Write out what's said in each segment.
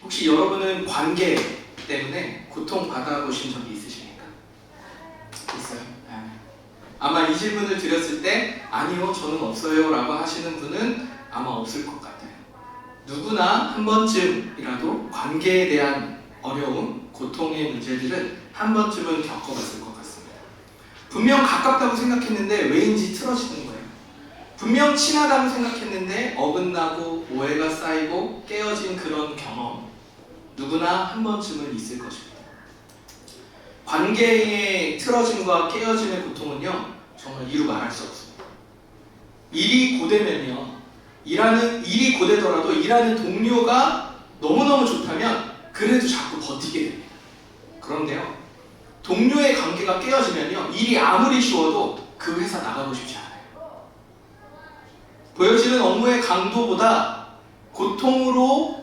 혹시 여러분은 관계 때문에 고통받아보신 적이 있으십니까? 있어요? 아마 이 질문을 드렸을 때 아니요 저는 없어요 라고 하시는 분은 아마 없을 것 같아요. 누구나 한 번쯤이라도 관계에 대한 어려움, 고통의 문제들은 한 번쯤은 겪어봤을 것 같습니다. 분명 가깝다고 생각했는데 왜인지 틀어지는 거예요. 분명 친하다고 생각했는데 어긋나고 오해가 쌓이고 깨어진 그런 경험, 누구나 한 번쯤은 있을 것입니다. 관계의 틀어짐과 깨어짐의 고통은요, 정말 이루 말할 수 없습니다. 일이 고되면요, 일이 고되더라도 일하는 동료가 너무너무 좋다면 그래도 자꾸 버티게 됩니다. 그런데요, 동료의 관계가 깨어지면요, 일이 아무리 쉬워도 그 회사 나가고 싶지 않아요. 보여지는 업무의 강도보다 고통으로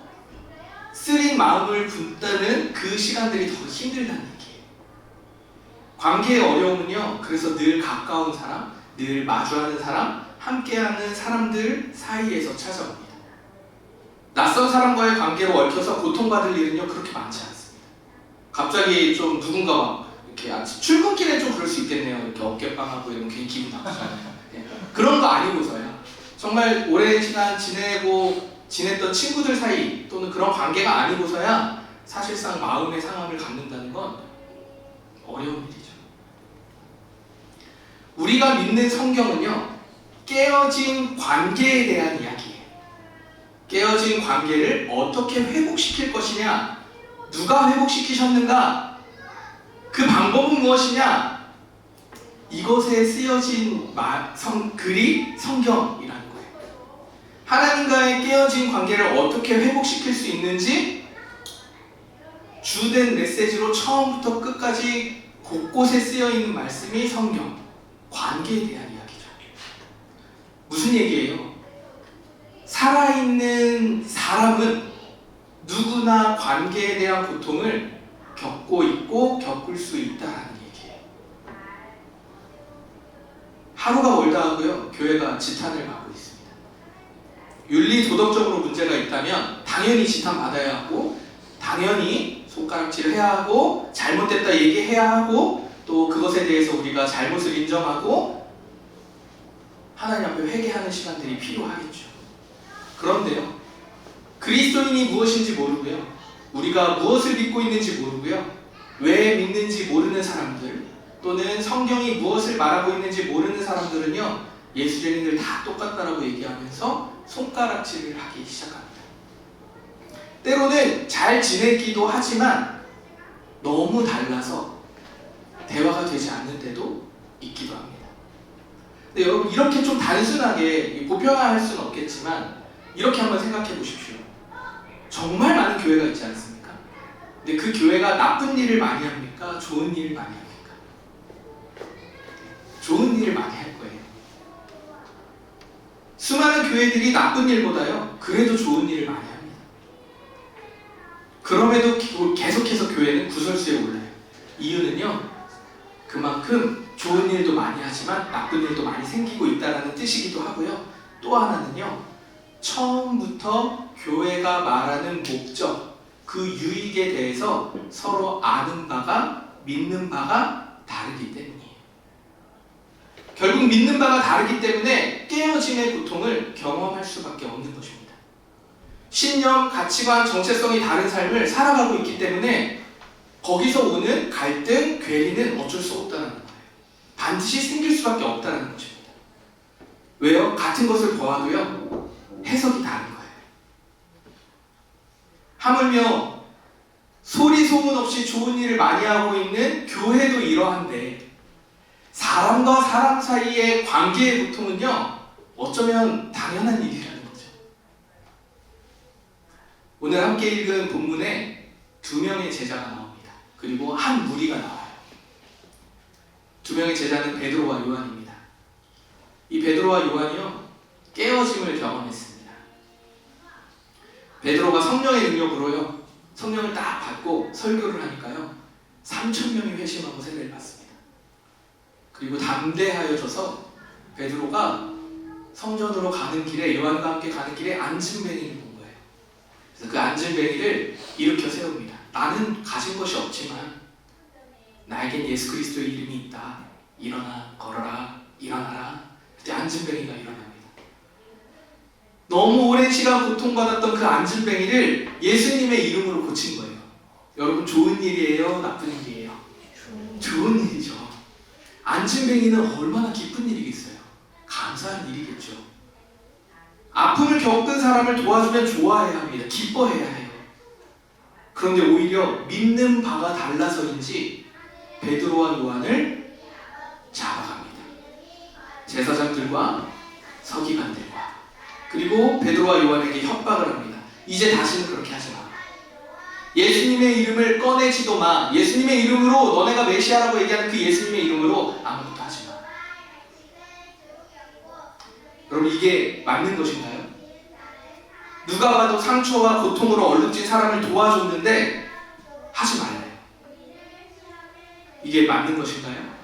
쓰린 마음을 붙드는 그 시간들이 더 힘들다는 얘기예요. 관계의 어려움은요, 그래서 늘 가까운 사람, 늘 마주하는 사람, 함께하는 사람들 사이에서 찾아옵니다. 낯선 사람과의 관계로 얽혀서 고통받을 일은요, 그렇게 많지 않습니다. 갑자기 좀 누군가와 이렇게 출근길에 좀 그럴 수 있겠네요. 이렇게 어깨빵하고 이러면 괜히 기분 나쁘잖아요. 그런 거 아니고서야 정말 오랜 시간 지냈던 친구들 사이 또는 그런 관계가 아니고서야 사실상 마음의 상함을 갖는다는 건 어려운 일이죠. 우리가 믿는 성경은요, 깨어진 관계에 대한 이야기예요. 깨어진 관계를 어떻게 회복시킬 것이냐, 누가 회복시키셨는가, 그 방법은 무엇이냐, 이것에 쓰여진 글이 성경이라는 거예요. 하나님과의 깨어진 관계를 어떻게 회복시킬 수 있는지 주된 메시지로 처음부터 끝까지 곳곳에 쓰여있는 말씀이 성경, 관계에 대한 이야기죠. 무슨 얘기예요? 살아있는 사람은 누구나 관계에 대한 고통을 겪고 있고 겪을 수 있다는 얘기예요. 하루가 멀다 하고요, 교회가 지탄을 받고 있습니다. 윤리 도덕적으로 문제가 있다면 당연히 지탄 받아야 하고, 당연히 손가락질 해야 하고, 잘못됐다 얘기해야 하고, 또 그것에 대해서 우리가 잘못을 인정하고 하나님 앞에 회개하는 시간들이 필요하겠죠. 그런데요, 그리스도인이 무엇인지 모르고요, 우리가 무엇을 믿고 있는지 모르고요, 왜 믿는지 모르는 사람들, 또는 성경이 무엇을 말하고 있는지 모르는 사람들은요, 예수쟁이들 다 똑같다라고 얘기하면서 손가락질을 하기 시작합니다. 때로는 잘 지내기도 하지만 너무 달라서 대화가 되지 않는 때도 있기도 합니다. 근데 여러분, 이렇게 좀 단순하게 보편화할 수는 없겠지만 이렇게 한번 생각해 보십시오. 정말 많은 교회가 있지 않습니까? 근데 그 교회가 나쁜 일을 많이 합니까? 좋은 일을 많이 합니까? 좋은 일을 많이 할 거예요. 수많은 교회들이 나쁜 일보다요, 그래도 좋은 일을 많이 합니다. 그럼에도 계속해서 교회는 구설수에 올라요. 이유는요, 그만큼 좋은 일도 많이 하지만 나쁜 일도 많이 생기고 있다는 뜻이기도 하고요. 또 하나는요, 처음부터 교회가 말하는 목적, 그 유익에 대해서 서로 아는 바가, 믿는 바가 다르기 때문이에요. 결국 믿는 바가 다르기 때문에 깨어짐의 고통을 경험할 수밖에 없는 것입니다. 신념, 가치관, 정체성이 다른 삶을 살아가고 있기 때문에 거기서 오는 갈등, 괴리는 어쩔 수 없다는 거예요. 반드시 생길 수밖에 없다는 것입니다. 왜요? 같은 것을 보아도요, 해석이 다른 거예요. 하물며 소리 소문 없이 좋은 일을 많이 하고 있는 교회도 이러한데, 사람과 사람 사이의 관계의 고통은요, 어쩌면 당연한 일이라는 거죠. 오늘 함께 읽은 본문에 2명의 제자가 나옵니다. 그리고 한 무리가 나와요. 2명의 제자는 베드로와 요한입니다. 이 베드로와 요한이요, 깨어짐을 경험했습니다. 베드로가 성령의 능력으로요, 성령을 딱 받고 설교를 하니까요, 3,000명이 회심하고 세례를 받습니다. 그리고 담대하여져서 베드로가 성전으로 가는 길에, 요한과 함께 가는 길에 앉은 뱅이를 본 거예요. 그래서 그 앉은뱅이를 일으켜 세웁니다. 나는 가진 것이 없지만 나에겐 예수 그리스도의 이름이 있다. 일어나, 걸어라, 일어나라. 그때 앉은뱅이가 일어납니다. 너무 오랜 시간 고통받았던 그 앉은뱅이를 예수님의 이름으로 고친 거예요. 여러분, 좋은 일이에요? 나쁜 일이에요? 좋은 일이죠. 앉은뱅이는 얼마나 기쁜 일이겠어요? 감사한 일이겠죠. 아픔을 겪은 사람을 도와주면 좋아해야 합니다. 기뻐해야 해요. 그런데 오히려 믿는 바가 달라서인지 베드로와 요한을 잡아갑니다. 제사장들과 서기관들과, 그리고 베드로와 요한에게 협박을 합니다. 이제 다시는 그렇게 하지 마. 예수님의 이름을 꺼내지도 마. 예수님의 이름으로, 너네가 메시아라고 얘기하는 그 예수님의 이름으로 아무것도 하지 마. 여러분, 이게 맞는 것인가요? 누가 봐도 상처와 고통으로 얼룩진 사람을 도와줬는데 하지 말래요. 이게 맞는 것인가요?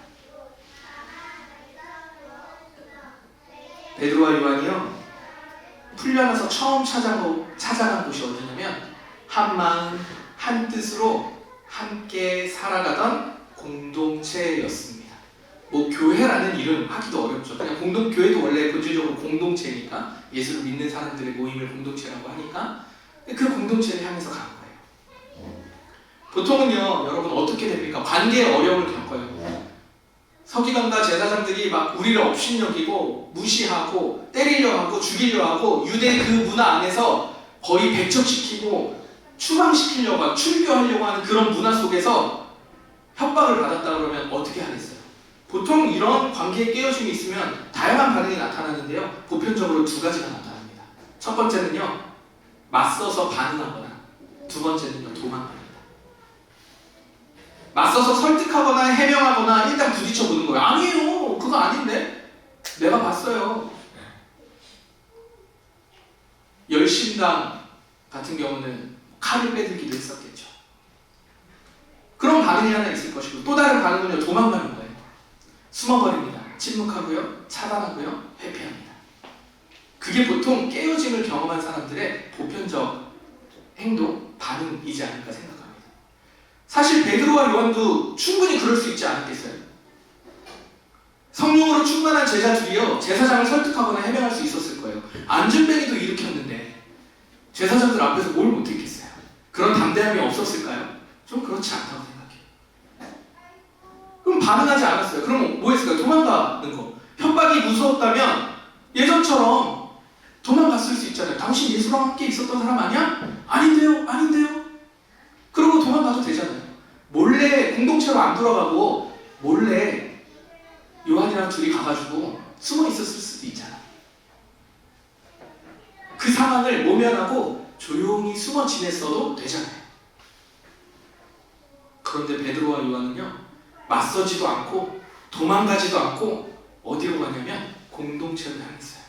베드로와 요한이요, 풀려나서 처음 찾아간 곳이 어디냐면 한 마음 한 뜻으로 함께 살아가던 공동체였습니다. 뭐 교회라는 이름 하기도 어렵죠. 그냥 교회도 원래 본질적으로 공동체니까, 예수를 믿는 사람들의 모임을 공동체라고 하니까 그 공동체를 향해서 간 거예요. 보통은요, 여러분 어떻게 됩니까? 관계에 어려움을 겪어요. 서기관과 제사장들이 막 우리를 업신여기고 무시하고 때리려 하고 죽이려 하고, 유대 그 문화 안에서 거의 배척시키고 추방시키려고 하고 출교하려고 하는 그런 문화 속에서 협박을 받았다 그러면 어떻게 하겠어요? 보통 이런 관계에 깨어짐이 있으면 다양한 반응이 나타나는데요, 보편적으로 두 가지가 나타납니다. 첫 번째는요, 맞서서 반응하거나, 두 번째는요, 도망갑니다. 맞서서 설득하거나 해명하거나 일단 부딪혀 보는 거예요. 아니에요, 그거 아닌데, 내가 봤어요. 열심당 같은 경우는 칼을 빼들기도 했었겠죠. 그런 반응이 하나 있을 것이고, 또 다른 반응은요, 도망가는 거예요. 숨어버립니다. 침묵하고요, 차단하고요, 회피합니다. 그게 보통 깨어짐을 경험한 사람들의 보편적 행동, 반응이지 않을까 생각합니다. 사실 베드로와 요한도 충분히 그럴 수 있지 않았겠어요? 성령으로 충만한 제자들이요, 제사장을 설득하거나 해명할 수 있었을 거예요. 앉은뱅이도 일으켰는데 제사장들 앞에서 뭘 못했겠어요? 그런 담대함이 없었을까요? 좀 그렇지 않다고 생각해요. 그럼 반응하지 않았어요. 그럼 뭐 했을까요? 도망가는 거. 협박이 무서웠다면 예전처럼 도망갔을 수 있잖아요. 당신 예수랑 함께 있었던 사람 아니야? 아닌데요? 아닌데요? 그러고 도망가도 되잖아요. 몰래 공동체로 안 돌아가고 몰래 요한이랑 둘이 가가지고 숨어 있었을 수도 있잖아. 그 상황을 모면하고 조용히 숨어 지냈어도 되잖아요. 그런데 베드로와 요한은요, 맞서지도 않고 도망가지도 않고 어디로 가냐면 공동체를 향했어요.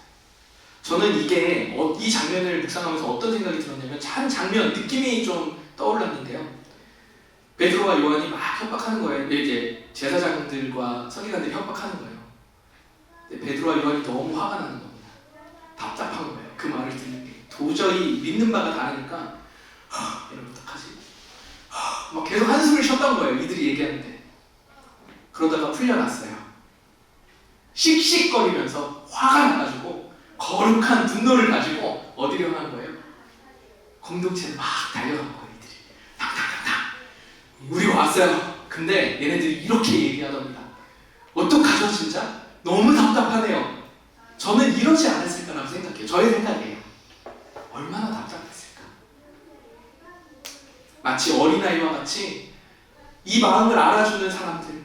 저는 이 장면을 묵상하면서 어떤 생각이 들었냐면, 한 장면, 느낌이 좀 떠올랐는데요. 베드로와 요한이 막 협박하는 거예요. 이제 제사장들과 서기관들이 협박하는 거예요. 베드로와 요한이 너무 화가 나는 겁니다. 답답한 거예요. 그 말을 듣는 게 도저히 믿는 바가 다르니까 이러면 어떡하지? 막 계속 한숨을 쉬었던 거예요. 이들이 얘기하는데. 그러다가 풀려났어요. 씩씩거리면서 화가 나가지고 거룩한 분노를 가지고 어디로 향한 거예요? 공동체에 막 달려간 거예요. 이들이 탕탕탕탕, 우리 왔어요. 근데 얘네들이 이렇게 얘기하답니다. 어떡하죠 진짜? 너무 답답하네요. 저는 이러지 않았을까라고 생각해요. 저의 생각이에요. 얼마나 답답했을까. 마치 어린아이와 같이 이 마음을 알아주는 사람들,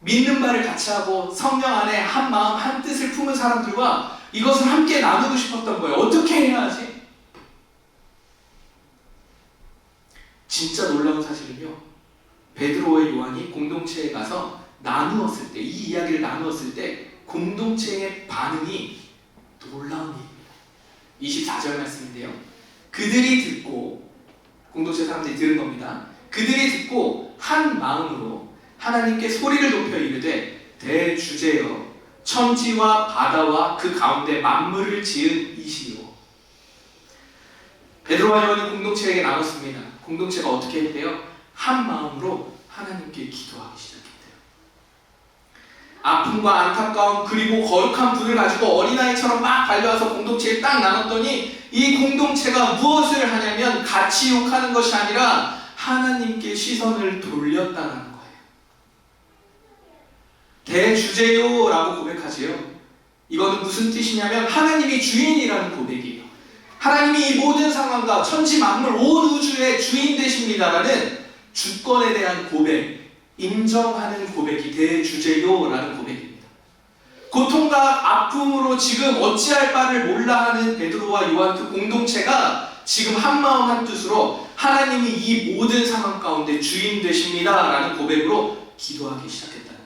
믿는 바를 같이 하고 성령 안에 한 마음 한 뜻을 품은 사람들과 이것을 함께 나누고 싶었던 거예요. 어떻게 해야 하지? 진짜 놀라운 사실은요, 베드로와 요한이 공동체에 가서 나누었을 때, 이 이야기를 나누었을 때 공동체의 반응이 놀라운 일입니다. 24절 말씀인데요, 그들이 듣고, 공동체 사람들이 들은 겁니다. 그들이 듣고 한 마음으로 하나님께 소리를 높여 이르되, 대주제여 천지와 바다와 그 가운데 만물을 지은 이시요. 베드로와 요한이 공동체에게 나눴습니다. 공동체가 어떻게 했대요? 한 마음으로 하나님께 기도하기 시작했대요. 아픔과 안타까움 그리고 거룩한 불을 가지고 어린아이처럼 막 달려와서 공동체에 딱 나눴더니 이 공동체가 무엇을 하냐면 같이 욕하는 것이 아니라 하나님께 시선을 돌렸다는 거예요. 대주제요라고 고백하지요. 이거는 무슨 뜻이냐면 하나님이 주인이라는 고백이에요. 하나님이 이 모든 상황과 천지 만물 온 우주의 주인 되십니다라는 주권에 대한 고백, 인정하는 고백이 대주제요라는 고백입니다. 고통과 아픔으로 지금 어찌할 바를 몰라 하는 베드로와 요한 그 공동체가 지금 한마음 한뜻으로 하나님이 이 모든 상황 가운데 주인 되십니다라는 고백으로 기도하기 시작했다는 거예요.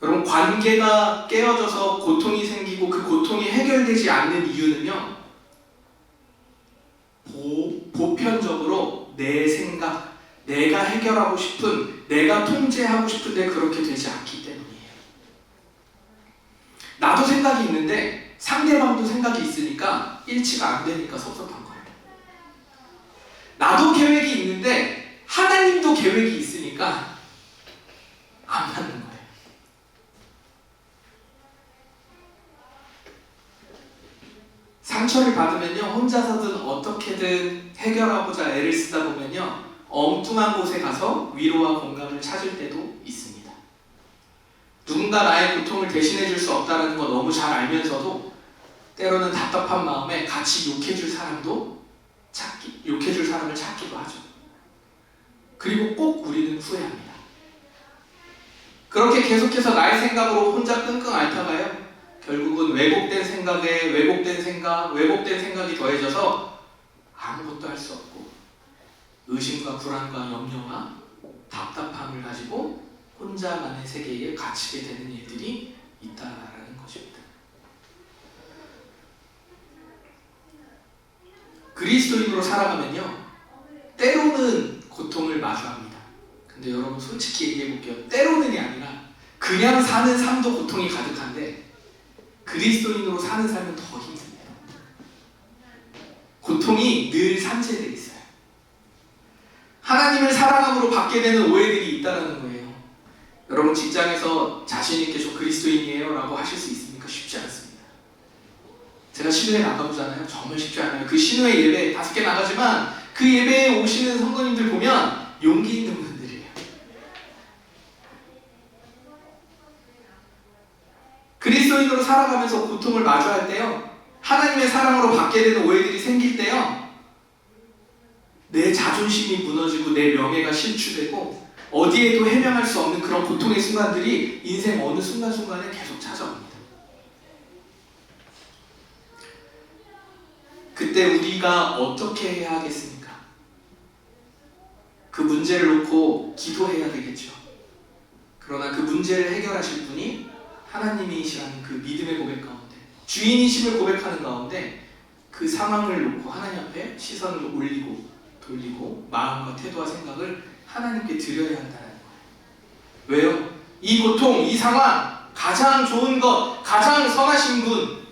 여러분, 관계가 깨어져서 고통이 생기고 그 고통이 해결되지 않는 이유는요, 보편적으로 내 생각, 내가 해결하고 싶은, 내가 통제하고 싶은데 그렇게 되지 않기 때문이에요. 나도 생각이 있는데 상대방도 생각이 있으니까 일치가 안 되니까 섭섭한 거예요. 나도 계획이 있는데 하나님도 계획이 있으니까 안 맞는 거예요. 상처를 받으면요, 혼자서든 어떻게든 해결하고자 애를 쓰다 보면요, 엉뚱한 곳에 가서 위로와 공감을 찾을 때도 있습니다. 누군가 나의 고통을 대신해 줄 수 없다는 거 너무 잘 알면서도 때로는 답답한 마음에 같이 욕해줄 사람을 찾기도 하죠. 그리고 꼭 우리는 후회합니다. 그렇게 계속해서 나의 생각으로 혼자 끙끙 앓다가요, 결국은 왜곡된 생각이 더해져서 아무것도 할 수 없고 의심과 불안과 염려와 답답함을 가지고 혼자만의 세계에 갇히게 되는 일들이 있다라는 것입니다. 그리스도인으로 살아가면요, 때로는 고통을 마주합니다. 근데 여러분 솔직히 얘기해 볼게요. 때로는이 아니라 그냥 사는 삶도 고통이 가득한데 그리스도인으로 사는 삶은 더 힘듭니다. 고통이 늘 산재되어 있어요. 하나님을 사랑함으로 받게 되는 오해들이 있다는 거예요. 여러분, 직장에서 자신 있게 저 그리스도인이에요 라고 하실 수 있습니까? 쉽지 않습니다. 제가 신우회 나가보잖아요. 정말 쉽지 않아요. 그 신우회 예배 5개 나가지만 그 예배에 오시는 성도님들 보면 용기 있는 분들이에요. 그리스도인으로 살아가면서 고통을 마주할 때요, 하나님의 사랑으로 받게 되는 오해들이 생길 때요, 내 자존심이 무너지고 내 명예가 실추되고 어디에도 해명할 수 없는 그런 고통의 순간들이 인생 어느 순간순간에 계속 찾아옵니다. 그때 우리가 어떻게 해야 하겠습니까? 그 문제를 놓고 기도해야 되겠죠. 그러나 그 문제를 해결하실 분이 하나님이시라는 그 믿음의 고백 가운데, 주인이심을 고백하는 가운데 그 상황을 놓고 하나님 앞에 시선을 올리고 돌리고 마음과 태도와 생각을 하나님께 드려야 한다는 거예요. 왜요? 이 고통, 이 상황, 가장 좋은 것, 가장 선하신 분,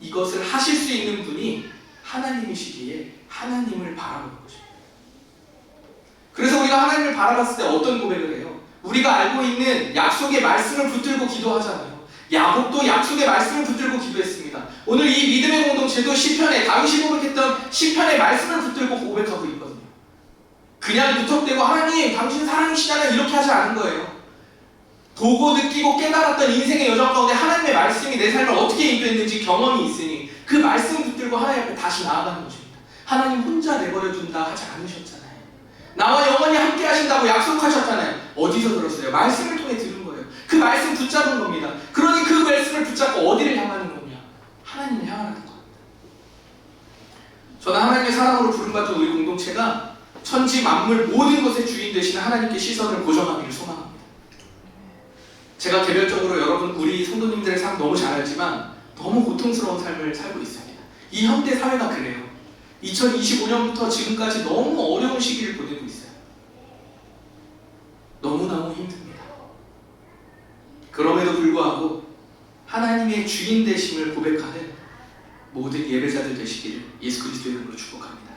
이것을 하실 수 있는 분이 하나님이시기에 하나님을 바라보는 것입니다. 그래서 우리가 하나님을 바라봤을 때 어떤 고백을 해요? 우리가 알고 있는 약속의 말씀을 붙들고 기도하잖아요. 야곱도 약속의 말씀을 붙들고 기도했습니다. 오늘 이 믿음의 공동체도 시편에, 다윗이 고백했던 시편의 말씀을 붙들고 고백하고 있거든요. 그냥 무턱대고 하나님 당신 사랑이시잖아요 이렇게 하지 않은 거예요. 보고 느끼고 깨달았던 인생의 여정 가운데 하나님의 말씀이 내 삶을 어떻게 인도했는지 경험이 있으니 그 말씀 붙들고 하나님 앞에 다시 나아가는 것입니다. 하나님 혼자 내버려 둔다 하지 않으셨잖아요. 나와 영원히 함께 하신다고 약속하셨잖아요. 어디서 들었어요? 말씀을 통해 들은 거예요. 그 말씀 붙잡은 겁니다. 그러니 그 말씀을 붙잡고 어디를 향하는 거냐? 하나님을 향하는 겁니다. 저는 하나님의 사랑으로 부름받은 우리 공동체가 천지 만물 모든 것의 주인 되시는 하나님께 시선을 고정하기를 소망합니다. 제가 개별적으로 여러분 우리 성도님들의 삶 너무 잘 알지만 너무 고통스러운 삶을 살고 있습니다. 이 현대 사회가 그래요. 2025년부터 지금까지 너무 어려운 시기를 보내고 있어요. 너무너무 힘듭니다. 그럼에도 불구하고 하나님의 주인 되심을 고백하는 모든 예배자들 되시기를 예수 그리스도의 이름으로 축복합니다.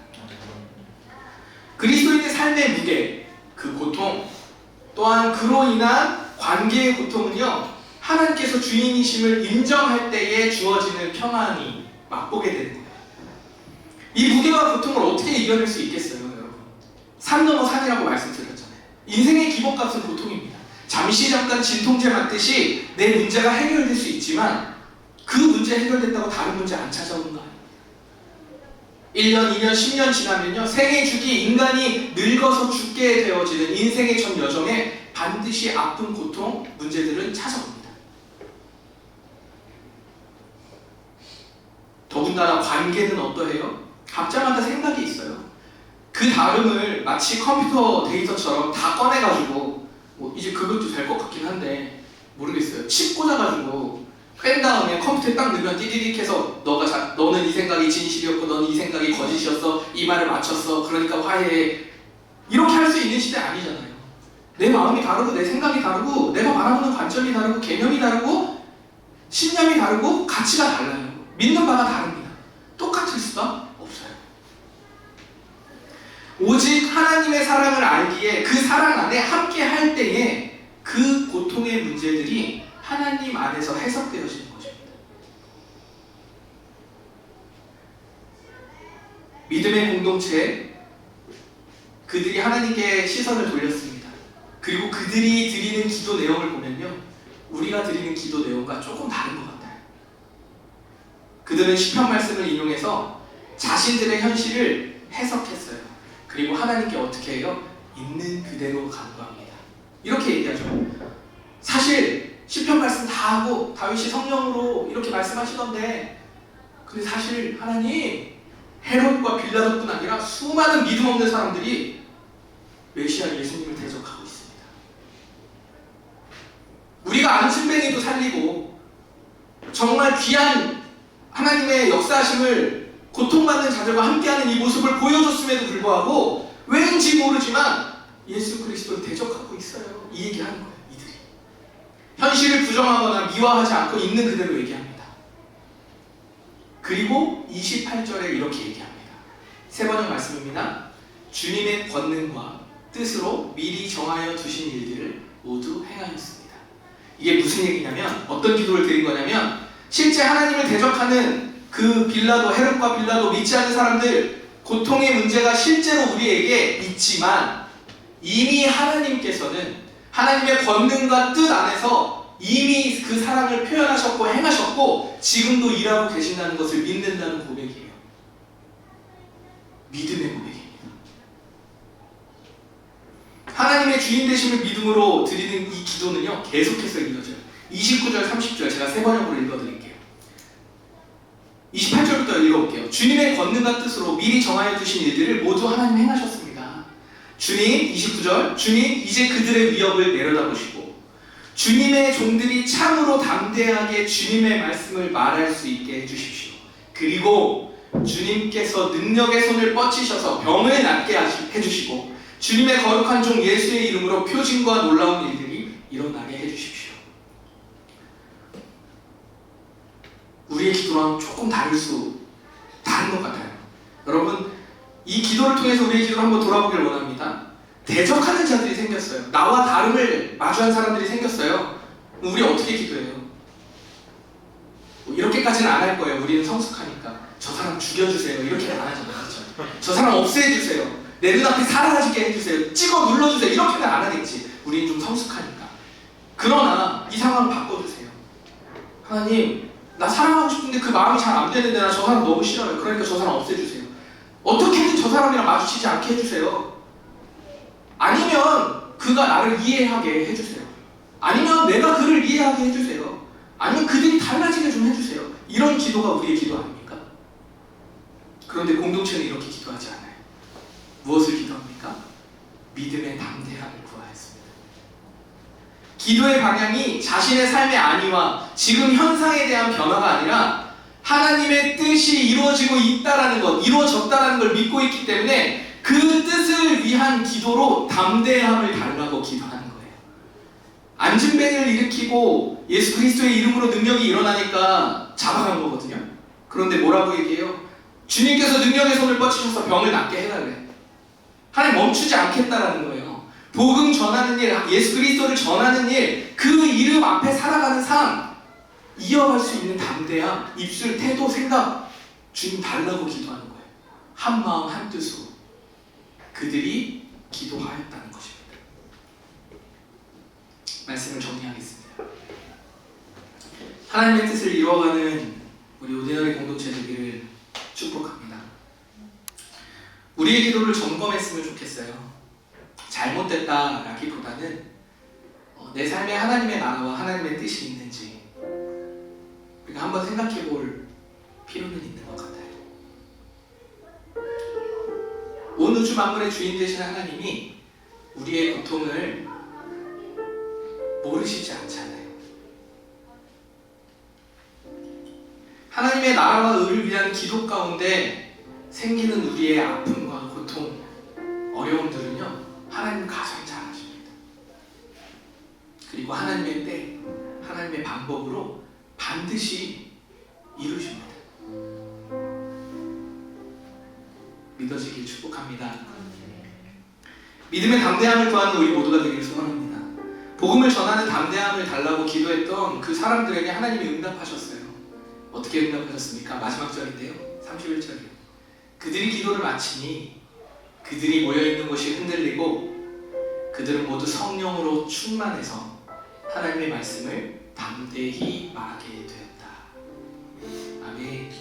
그리스도인의 삶의 무게, 그 고통, 또한 그로 인한 관계의 고통은요, 하나님께서 주인이심을 인정할 때에 주어지는 평안이 맛보게 되는 거예요. 이 무게와 고통을 어떻게 이겨낼 수 있겠어요, 여러분? 산 넘어 산이라고 말씀드렸잖아요. 인생의 기본값은 고통입니다. 잠깐 진통제 맞듯이 내 문제가 해결될 수 있지만 그 문제 해결됐다고 다른 문제 안 찾아오는 거 아니에요. 1년, 2년, 10년 지나면요, 생애 주기, 인간이 늙어서 죽게 되어지는 인생의 전 여정에 반드시 아픈 고통, 문제들은 찾아옵니다. 더군다나 관계는 어떠해요? 각자마다 생각이 있어요. 그 다름을 마치 컴퓨터 데이터처럼 다 꺼내가지고 뭐 이제 그것도 될 것 같긴 한데 모르겠어요. 칩 꽂아가지고 뺀 다음에 컴퓨터에 딱 넣으면 띠디딕 해서 너는 이 생각이 진실이었고 너는 이 생각이 거짓이었어, 이 말을 맞췄어, 그러니까 화해해, 이렇게 할 수 있는 시대 아니잖아요. 내 마음이 다르고 내 생각이 다르고 내가 바라보는 관점이 다르고 개념이 다르고 신념이 다르고 가치가 달라요. 믿는 바가 다릅니다. 똑같을 수가 없어요. 오직 하나님의 사랑을 알기에 그 사랑 안에 함께 할 때에 그 고통의 문제들이 하나님 안에서 해석되어지는 것입니다. 믿음의 공동체, 그들이 하나님께 시선을 돌렸습니다. 그리고 그들이 드리는 기도 내용을 보면요, 우리가 드리는 기도 내용과 조금 다른 것 같아요. 그들은 시편 말씀을 인용해서 자신들의 현실을 해석했어요. 그리고 하나님께 어떻게 해요? 있는 그대로 간구합니다. 이렇게 얘기하죠. 사실 시편 말씀 다 하고 다윗이 성령으로 이렇게 말씀하시던데, 근데 사실 하나님, 헤롯과 빌라도뿐 아니라 수많은 믿음 없는 사람들이 메시아 예수님을 대적하고 있습니다. 우리가 안심뱅이도 살리고 정말 귀한 하나님의 역사하심을 고통받는 자들과 함께하는 이 모습을 보여줬음에도 불구하고 왠지 모르지만 예수 그리스도를 대적하고 있어요. 이 얘기하는 거예요. 이들이 현실을 부정하거나 미화하지 않고 있는 그대로 얘기합니다. 그리고 28절에 이렇게 얘기합니다. 세 번역 말씀입니다. 주님의 권능과 뜻으로 미리 정하여 두신 일들을 모두 행하였습니다. 이게 무슨 얘기냐면, 어떤 기도를 드린 거냐면, 실제 하나님을 대적하는 그 빌라도, 헤롯과 빌라도, 믿지 않는 사람들, 고통의 문제가 실제로 우리에게 있지만 이미 하나님께서는 하나님의 권능과 뜻 안에서 이미 그 사랑을 표현하셨고 행하셨고 지금도 일하고 계신다는 것을 믿는다는 고백이에요. 믿음의 고백입니다. 하나님의 주인 되심을 믿음으로 드리는 이 기도는요, 계속해서 이어져요. 29절, 30절 제가 세 번역으로 읽어드릴게요. 28절부터 읽어볼게요. 주님의 권능과 뜻으로 미리 정하여 두신 일들을 모두 하나님 행하셨습니다. 주님, 29절, 주님 이제 그들의 위협을 내려다보시고 주님의 종들이 참으로 담대하게 주님의 말씀을 말할 수 있게 해주십시오. 그리고 주님께서 능력의 손을 뻗치셔서 병을 낫게 해주시고 주님의 거룩한 종 예수의 이름으로 표징과 놀라운 일들이 일어나게 해주십시오. 우리의 기도랑 조금 다른 것 같아요. 여러분, 이 기도를 통해서 우리의 기도를 한번 돌아보길 원합니다. 대적하는 자들이 생겼어요. 나와 다름을 마주한 사람들이 생겼어요. 우리 어떻게 기도해요? 뭐 이렇게까지는 안 할 거예요. 우리는 성숙하니까. 저 사람 죽여주세요. 이렇게는 안 하잖아요. 그렇죠? 저 사람 없애주세요. 내 눈앞에 사라지게 해주세요. 찍어 눌러주세요. 이렇게는 안 하겠지. 우리는 좀 성숙하니까. 그러나 이 상황을 바꿔주세요. 하나님, 나 사랑하고 싶은데 그 마음이 잘 안 되는데 나 저 사람 너무 싫어요. 그러니까 저 사람 없애주세요. 어떻게든 저 사람이랑 마주치지 않게 해주세요. 아니면 그가 나를 이해하게 해주세요. 아니면 내가 그를 이해하게 해주세요. 아니면 그들이 달라지게 좀 해주세요. 이런 기도가 우리의 기도 아닙니까? 그런데 공동체는 이렇게 기도하지 않아요. 무엇을 기도합니까? 믿음의 담대함을 구하였습니다. 기도의 방향이 자신의 삶의 안위와 지금 현상에 대한 변화가 아니라 하나님의 뜻이 이루어지고 있다라는 것, 이루어졌다라는 걸 믿고 있기 때문에 그 뜻을 위한 기도로 담대함을 달라고 기도하는 거예요. 안진뱅이를 일으키고 예수 그리스도의 이름으로 능력이 일어나니까 잡아간 거거든요. 그런데 뭐라고 얘기해요? 주님께서 능력의 손을 뻗치셔서 병을 낫게 해달래. 하나님 멈추지 않겠다라는 거예요. 복음 전하는 일, 예수 그리스도를 전하는 일, 그 이름 앞에 살아가는 삶, 이어갈 수 있는 담대함, 입술, 태도, 생각, 주님 달라고 기도하는 거예요. 한 마음 한 뜻으로 그들이 기도하였다는 것입니다. 말씀을 정리하겠습니다. 하나님의 뜻을 이루어가는 우리 오디너리 공동체 되기를 축복합니다. 우리의 기도를 점검했으면 좋겠어요. 잘못됐다라기보다는 내 삶에 하나님의 나라와 하나님의 뜻이 있는지 우리가 한번 생각해 볼 필요는 있는 것 같아요. 온 우주 만물의 주인 되신 하나님이 우리의 고통을 모르시지 않잖아요. 하나님의 나라와 의를 위한 기도 가운데 생기는 우리의 아픔과 고통, 어려움들은요, 하나님 가장 잘 아십니다. 그리고 하나님의 때, 하나님의 방법으로 반드시 이루십니다. 믿어지길 축복합니다. 믿음의 담대함을 구하는 우리 모두가 되기를 소원합니다. 복음을 전하는 담대함을 달라고 기도했던 그 사람들에게 하나님이 응답하셨어요. 어떻게 응답하셨습니까? 마지막 절인데요. 31절이요. 그들이 기도를 마치니 그들이 모여있는 곳이 흔들리고 그들은 모두 성령으로 충만해서 하나님의 말씀을 담대히 말하게 되었다. 아멘.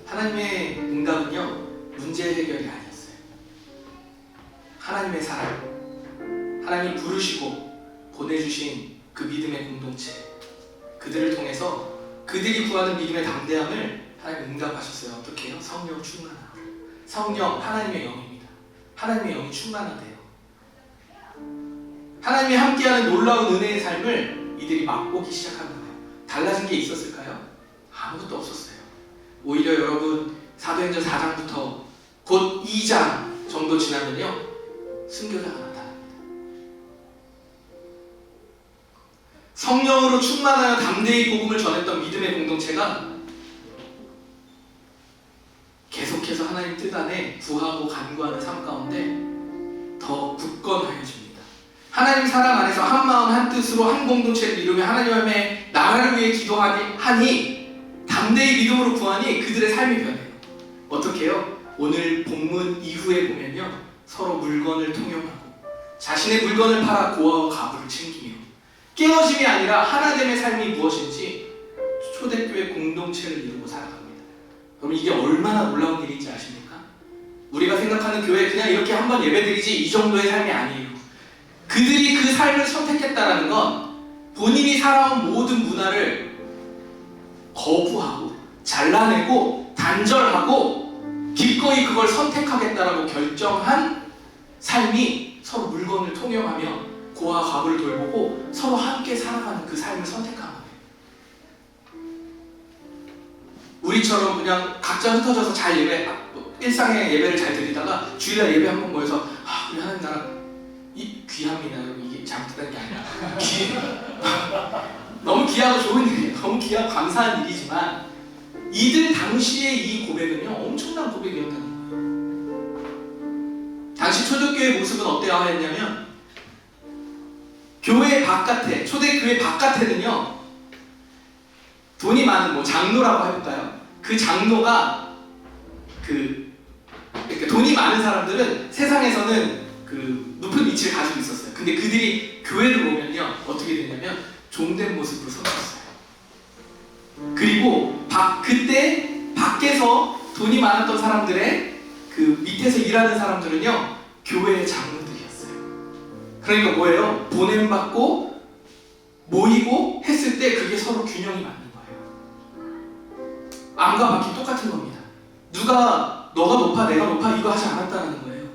하나님의 응답은요, 문제 해결이 아니었어요. 하나님의 사랑, 하나님이 부르시고 보내주신 그 믿음의 공동체, 그들을 통해서 그들이 구하는 믿음의 담대함을 하나님 응답하셨어요. 어떻게 해요? 성령 충만하고. 성령, 하나님의 영입니다. 하나님의 영이 충만하대요. 하나님이 함께하는 놀라운 은혜의 삶을 이들이 맛보기 시작한 거예요. 달라진 게 있었을까요? 아무것도 없었어요. 오히려 여러분, 사도행전 4장부터 곧 2장 정도 지나면요, 순교자가 나타납니다. 성령으로 충만하여 담대히 복음을 전했던 믿음의 공동체가 계속해서 하나님 뜻 안에 구하고 간구하는 삶 가운데 더 굳건하여집니다. 하나님 사랑 안에서 한 마음 한 뜻으로 한 공동체를 이루며 하나님의 나라를 위해 기도하니 담대히 믿음으로 구하니 그들의 삶이 변해요. 어떻게 해요? 오늘 본문 이후에 보면요, 서로 물건을 통용하고 자신의 물건을 팔아 고아와 가부를 챙기며 깨어짐이 아니라 하나됨의 삶이 무엇인지 초대교회 공동체를 이루고 살아갑니다. 여러분, 이게 얼마나 놀라운 일인지 아십니까? 우리가 생각하는 교회 그냥 이렇게 한번 예배드리지 이 정도의 삶이 아니에요. 그들이 그 삶을 선택했다는 건 본인이 살아온 모든 문화를 거부하고 잘라내고 단절하고 기꺼이 그걸 선택하겠다라고 결정한 삶이 서로 물건을 통용하며 고아 가부를 돌보고 서로 함께 살아가는 그 삶을 선택한 거예요. 우리처럼 그냥 각자 흩어져서 잘 일상의 예배를 잘 드리다가 주일날 예배 한번 모여서 우리 하나님 나라 귀합니다. 이게 잘못된 게 아니라 너무 귀하고 좋은 일이에요. 너무 귀하고 감사한 일이지만 이들 당시의 이 고백은요, 엄청난 고백이었다는 거예요. 당시 초대교회의 모습은 어떠했냐면 교회 바깥에, 초대교회 바깥에는요, 돈이 많은 장로라고 해볼까요? 그 장로가 그러니까 돈이 많은 사람들은 세상에서는 그 높은 위치를 가지고 있었어요. 근데 그들이 교회를 오면요, 어떻게 되냐면 종된 모습으로 서있어요. 그리고 그때 밖에서 돈이 많았던 사람들의 그 밑에서 일하는 사람들은요, 교회의 장로들이었어요. 그러니까 뭐예요? 보냄받고 모이고 했을 때 그게 서로 균형이 맞는 거예요. 암과 밖이 똑같은 겁니다. 누가 너가 높아 내가 높아 이거 하지 않았다는 거예요.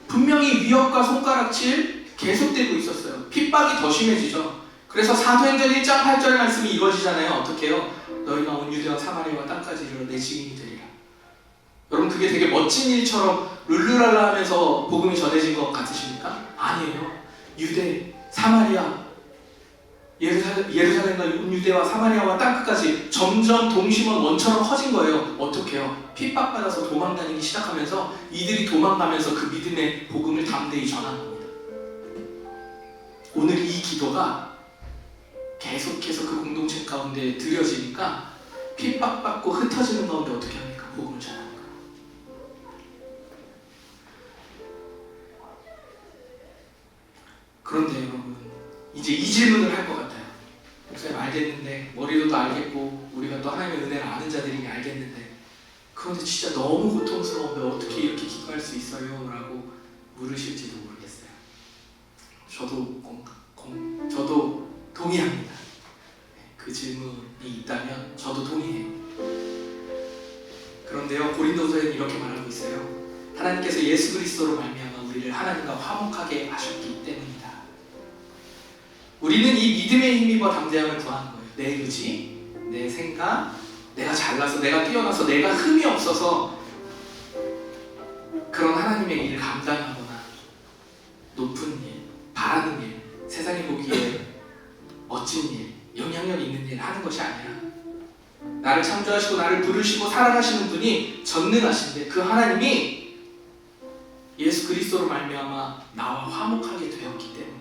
분명히 위협과 손가락질 계속되고 있었어요. 핍박이 더 심해지죠. 그래서 사도행전 1장 8절 말씀이 이루어지잖아요. 어떻게 해요? 너희가 온 유대와 사마리아와 땅까지 이르러 내 증인이 되리라. 여러분, 그게 되게 멋진 일처럼 룰루랄라 하면서 복음이 전해진 것 같으십니까? 아니에요. 유대, 사마리아, 예루살렘과 유대와 사마리아와 땅끝까지 점점 동심원 원처럼 커진 거예요. 어떻게요? 핍박받아서 도망다니기 시작하면서 이들이 도망가면서 그 믿음의 복음을 담대히 전한 겁니다. 오늘 이 기도가 계속해서 그 공동체 가운데 드려지니까 핍박받고 흩어지는 가운데 어떻게 합니까? 복음을 전합니다. 그런데 여러분, 이제 이 질문을 할 것 같아요. 목사님 알겠는데, 머리로도 알겠고 우리가 또 하나님의 은혜를 아는 자들이니 알겠는데, 그런데 진짜 너무 고통스러운데 어떻게 이렇게 기도할 수 있어요? 라고 물으실지도 모르겠어요. 저도 동의합니다. 그 질문이 있다면 저도 동의해요. 그런데요, 고린도서에는 이렇게 말하고 있어요. 하나님께서 예수 그리스도로 말미암아 우리를 하나님과 화목하게 하셨기 때문이다. 우리는 이 믿음에 힘입어 담대함을 구하는 거예요. 내 의지, 내 생각, 내가 잘나서, 내가 뛰어나서, 내가 흠이 없어서 그런 하나님의 일을 감당하거나 높은 일, 바라는 일, 세상이 보기에 멋진 일, 영향력 있는 일 하는 것이 아니라 나를 창조하시고 나를 부르시고 살아가시는 분이 전능하신데 그 하나님이 예수 그리스도로 말미암아 나와 화목하게 되었기 때문에,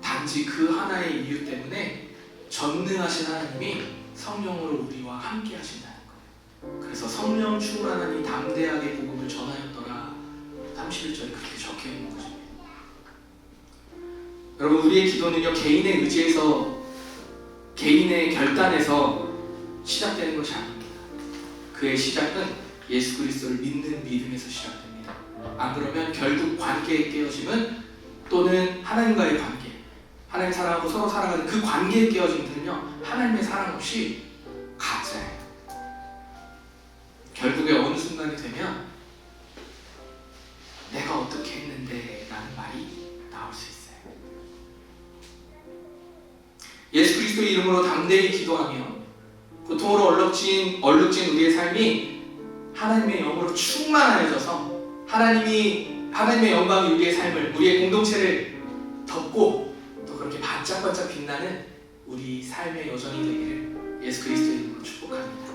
단지 그 하나의 이유 때문에 전능하신 하나님이 성령으로 우리와 함께 하신다는 거예요. 그래서 성령 충만하니 담대하게 복음을 전하였더라. 31절에 그렇게 적혀 있는 것입니다. 여러분, 우리의 기도는요, 개인의 의지에서, 개인의 결단에서 시작되는 것이 아닙니다. 그의 시작은 예수 그리스도를 믿는 믿음에서 시작됩니다. 안 그러면 결국 관계의 깨어짐은, 또는 하나님과의 관계, 하나님 사랑하고 서로 살아가는 그 관계의 깨어짐들은요, 하나님의 사랑 없이 가짜예요. 결국에 어느 순간이 되면 내가 어떻게 했는데 라는 말이 나올 수 있어요. 예수 그리스도의 이름으로 담대히 기도하며 고통으로 얼룩진 우리의 삶이 하나님의 영으로 충만하여져서 하나님의 영광이 우리의 삶을, 우리의 공동체를 덮고 또 그렇게 반짝반짝 빛나는 우리 삶의 여정이 되기를 예수 그리스도의 이름으로 축복합니다.